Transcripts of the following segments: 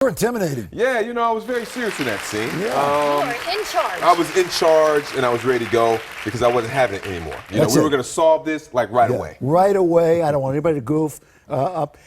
You're intimidating. Yeah, I was very serious in that scene. Yeah. You were in charge. I was in charge and I was ready to go because I wasn't having it anymore. We were going to solve this like right away. Right away. I don't want anybody to goof up.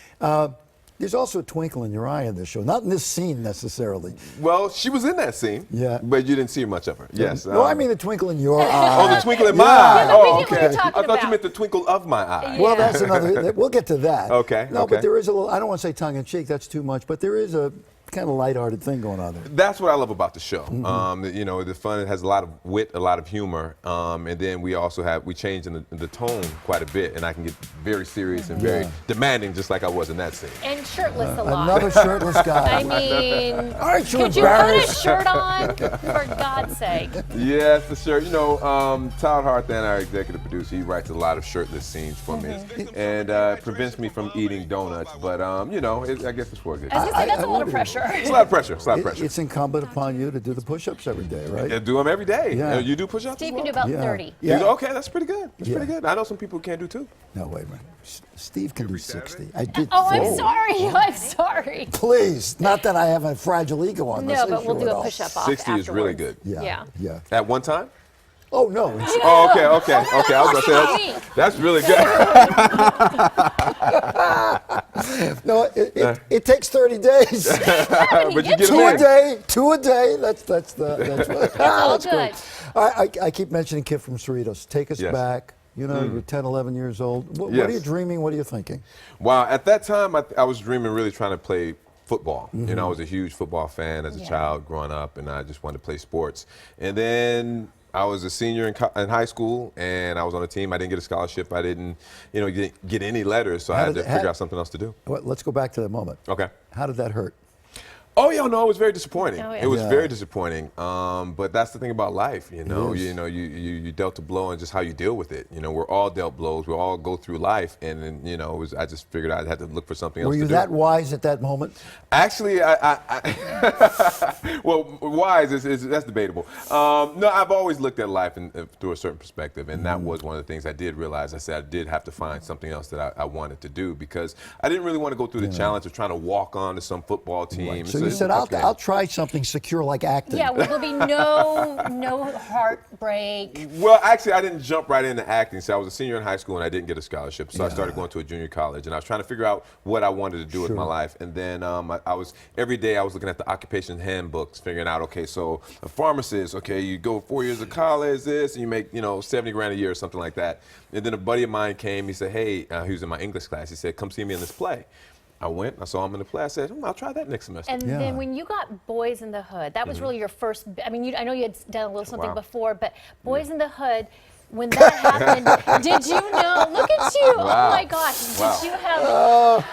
There's also a twinkle in your eye in this show. Not in this scene necessarily. Well, she was in that scene. Yeah. But you didn't see much of her. Yes. Well, I mean the twinkle in your eye. Oh, the twinkle in my eye. Yeah, Oh, we get what okay. you're talking I thought you about. meant the twinkle of my eye. Well, that's another. We'll get to that. Okay, No, okay. but there is a little. I don't want to say tongue in cheek. That's too much. But there is a kind of lighthearted thing going on there. That's what I love about the show. The fun, it has a lot of wit, a lot of humor, and then we also we change in the tone quite a bit, and I can get very serious and very demanding, just like I was in that scene. And shirtless a lot. Another shirtless guy. I mean, Aren't you could you put a embarrassed? shirt on? For God's sake. Yes, the shirt. Todd Harthan, our executive producer, he writes a lot of shirtless scenes for me, and prevents me from eating donuts. But I guess it's for a good. I was going to say, that's a lot of pressure. It's a lot of pressure. It's a lot of pressure. It's incumbent upon you to do the push-ups every day, right? I do them every day. Yeah. You do push-ups? Steve as can well? do about 30. Yeah. Okay, that's pretty good. That's pretty good. I know some people who can't do two. No, wait a minute. Steve can do 60. I did. Oh, I'm sorry. I'm sorry. Please, not that I have a fragile ego on this No, but issue we'll do at a all. push-up off 60 is really afterwards. good. Yeah. At one time? Oh no. Oh, okay. I was gonna say that's really good. No, it takes 30 days. But you get two them a day. 2 a day. That's all great. good. I keep mentioning Kid from Cerritos. Take us back. You're 10, 11 years old. What are you dreaming? What are you thinking? Wow. At that time, I was dreaming, really trying to play football. I was a huge football fan as a child growing up, and I just wanted to play sports. And then I was a senior in high school, and I was on a team. I didn't get a scholarship. I didn't, get any letters, so I had to figure out something else to do. Well, let's go back to that moment. Okay. How did that hurt? Oh yeah, no, it was very disappointing. Oh, yeah. It was very disappointing. But that's the thing about life, you dealt a blow and just how you deal with it. We're all dealt blows. We all go through life, and then I just figured I had to look for something else to do. Were you that wise at that moment? Actually, well, wise that's debatable. No, I've always looked at life through a certain perspective, and that was one of the things I did realize. I said I did have to find something else that I wanted to do, because I didn't really want to go through the challenge of trying to walk on to some football team. Right. So you said, I'll try something secure like acting. Yeah, well, there'll be no heartbreak. Well, actually, I didn't jump right into acting. So I was a senior in high school, and I didn't get a scholarship. So I started going to a junior college, and I was trying to figure out what I wanted to do with my life. And then every day I was looking at the occupation handbooks, figuring out, okay, so a pharmacist, okay, you go 4 years of college, and you make, 70 grand a year or something like that. And then a buddy of mine came, he said, hey, he was in my English class, he said, come see me in this play. I went, I saw him in the play, I said, I'll try that next semester. And then when you got Boys in the Hood, that was really your first, I know you had done a little something before, but Boys in the Hood, when that happened, did you know, look at you, oh my gosh, did you have...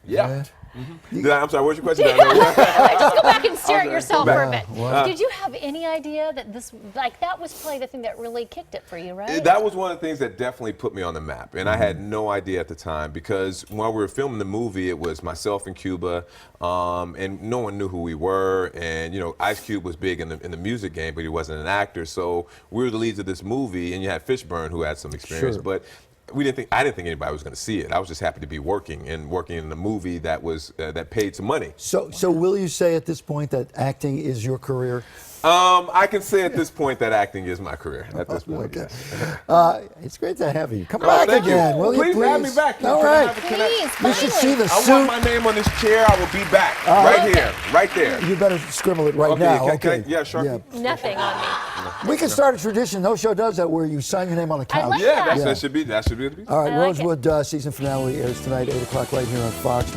Yeah. I'm sorry, what's your question? Just go back and stare at yourself for a bit. Wow. Did you have any idea that that was probably the thing that really kicked it for you, right? That was one of the things that definitely put me on the map, and I had no idea at the time, because while we were filming the movie, it was myself in Cuba, and no one knew who we were, and Ice Cube was big in the music game, but he wasn't an actor, so we were the leads of this movie, and you had Fishburne, who had some experience, but I didn't think anybody was going to see it. I was just happy to be working in a movie that was that paid some money. So will you say at this point that acting is your career? I can say at this point that acting is my career. At this point, It's great to have you. Come back again, will you? Please have me back. All right. Please, You should see the I suit. want my name on this chair. I will be back right there. You better scribble it right now. Can I, yeah, sure. Nothing on me. We can start a tradition. No show does that, where you sign your name on the couch. like Yeah, that. that should be. All right, I like Rosewood season finale airs tonight, 8 o'clock, right here on Fox.